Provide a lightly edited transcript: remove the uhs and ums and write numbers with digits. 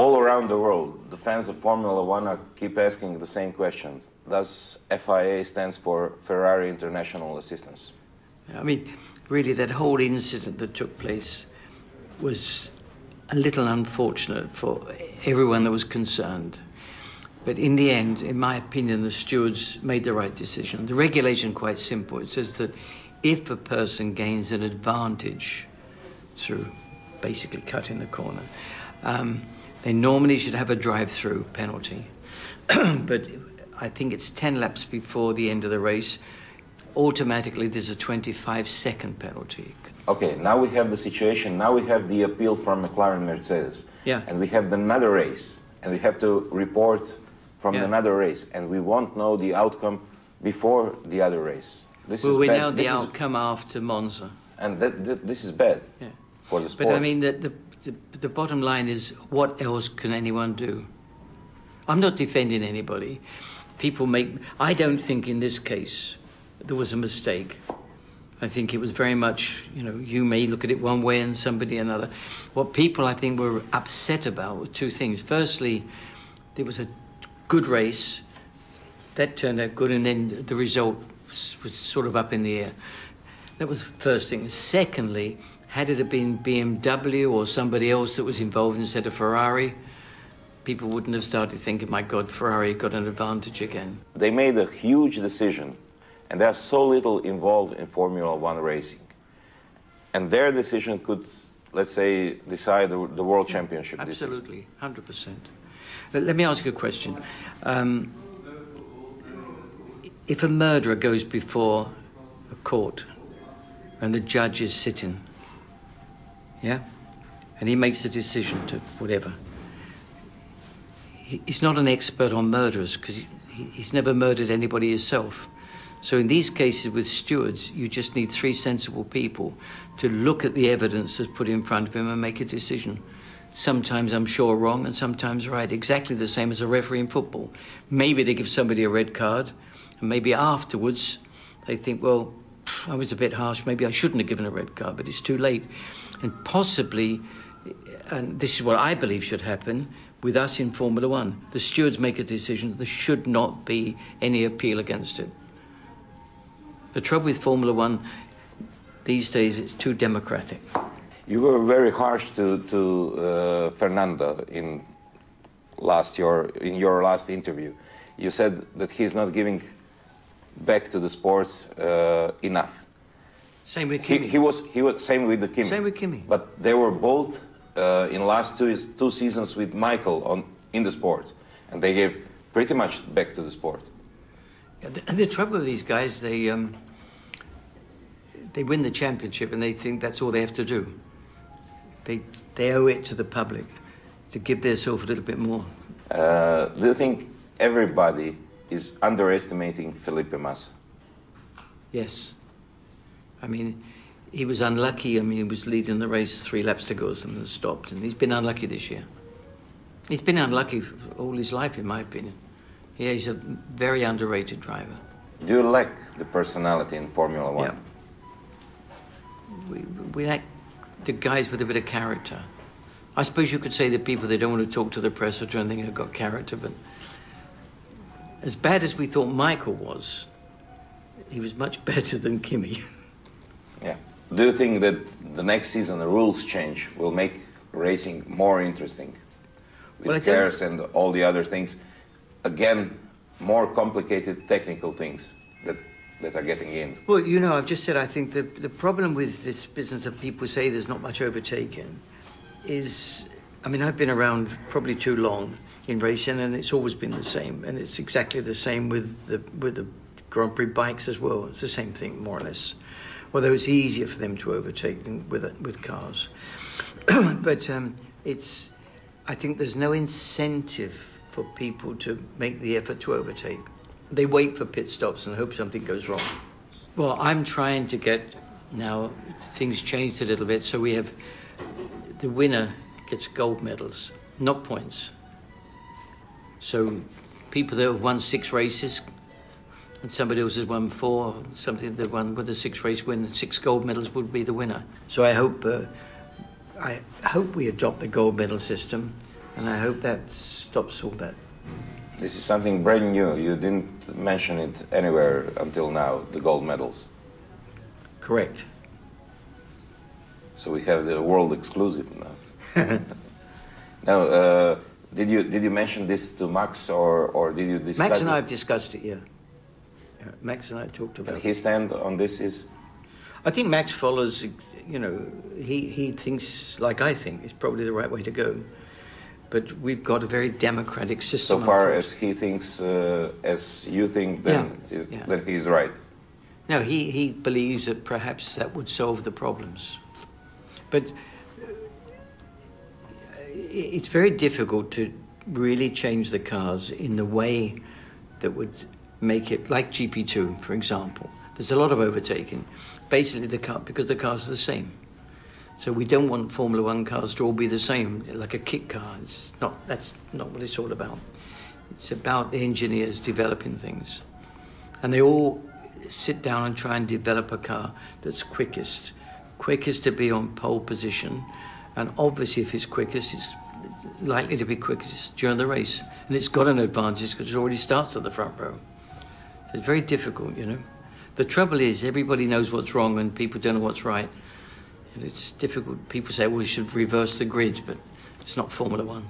All around the world, the fans of Formula One keep asking the same question. Does FIA stands for Ferrari International Assistance? I mean, really, that whole incident that took place was a little unfortunate for everyone that was concerned. But in the end, in my opinion, the stewards made the right decision. The regulation is quite simple. It says that if a person gains an advantage through basically cutting the corner, they normally should have a drive-through penalty. But I think it's 10 laps before the end of the race. Automatically, there's a 25-second penalty. Okay, now we have the situation. Now we have the appeal from McLaren Mercedes. Yeah. And we have another race. And we have to report from another race. And we won't know the outcome before the other race. This is we bad. know the outcome after Monza. And this is bad for the sport. But I mean, the bottom line is, what else can anyone do? I'm not defending anybody. I don't think in this case there was a mistake. I think it was very much, you may look at it one way and somebody another. What people, I think, were upset about were two things. Firstly, there was a good race. That turned out good, and then the result was sort of up in the air. That was the first thing. Secondly, had it been BMW or somebody else that was involved instead of Ferrari, people wouldn't have started thinking, my God, Ferrari got an advantage again. They made a huge decision, and they're so little involved in Formula One racing. And their decision could, let's say, decide the World Championship. Absolutely, 100%. Let me ask you a question. If a murderer goes before a court and the judge is sitting, and he makes a decision to whatever, he's not an expert on murderers because he's never murdered anybody himself. So in these cases with stewards, you just need three sensible people to look at the evidence that's put in front of him and make a decision. Sometimes, I'm sure, wrong, and sometimes right. Exactly the same as a referee in football. Maybe they give somebody a red card, and maybe afterwards they think, well, I was a bit harsh, maybe I shouldn't have given a red card, but it's too late. And possibly, and this is what I believe should happen, with us in Formula One, the stewards make a decision, there should not be any appeal against it. The trouble with Formula One these days, it's too democratic. You were very harsh to Fernando in your last interview. You said that he's not giving back to the sports enough. Same with Kimi. He was same with the Kimi. Same with Kimi. But they were both in last two seasons with Michael in the sport, and they gave pretty much back to the sport. Yeah, the trouble with these guys, they win the championship and they think that's all they have to do. They owe it to the public to give themselves a little bit more. Do you think everybody is underestimating Felipe Massa? Yes. I mean, he was unlucky. I mean, he was leading the race 3 laps to go or something and stopped, and he's been unlucky this year. He's been unlucky all his life, in my opinion. Yeah, he's a very underrated driver. Do you lack the personality in Formula One? Yeah. We lack the guys with a bit of character. I suppose you could say that people, they don't want to talk to the press or do anything, have got character, but as bad as we thought Michael was, he was much better than Kimi. Yeah. Do you think that the next season the rules change will make racing more interesting? With cars and all the other things. Again, more complicated technical things that are getting in. Well, I've just said I think the problem with this business that people say there's not much overtaking is, I mean, I've been around probably too long in racing, and it's always been the same, and it's exactly the same with the Grand Prix bikes as well. It's the same thing, more or less. Although it's easier for them to overtake than with cars. But I think there's no incentive for people to make the effort to overtake. They wait for pit stops and hope something goes wrong. Well, I'm trying to get, now things changed a little bit, so we have, the winner gets gold medals, not points. So people that have won 6 races and somebody else has won 4, something that won with a 6 race win, 6 gold medals would be the winner. So I hope we adopt the gold medal system. And I hope that stops all that. This is something brand new. You didn't mention it anywhere until now, the gold medals. Correct. So we have the world exclusive now. Now, did you mention this to Max, or did you discuss Max and it? I have discussed it, yeah. Max and I talked about And his stand on this is? I think Max follows, you know, he thinks like I think it's probably the right way to go. But we've got a very democratic system. So far as he thinks, as you think, then, then he's right. No, he believes that perhaps that would solve the problems. But it's very difficult to really change the cars in the way that would make it, like GP2, for example. There's a lot of overtaking. Basically, because the cars are the same. So we don't want Formula One cars to all be the same, like a kit car. That's not what it's all about. It's about the engineers developing things. And they all sit down and try and develop a car that's quickest to be on pole position. And obviously, if it's quickest, it's likely to be quickest during the race. And it's got an advantage because it already starts at the front row. So it's very difficult, you know. The trouble is everybody knows what's wrong and people don't know what's right. And it's difficult. People say, well, we should reverse the grid, but it's not Formula One.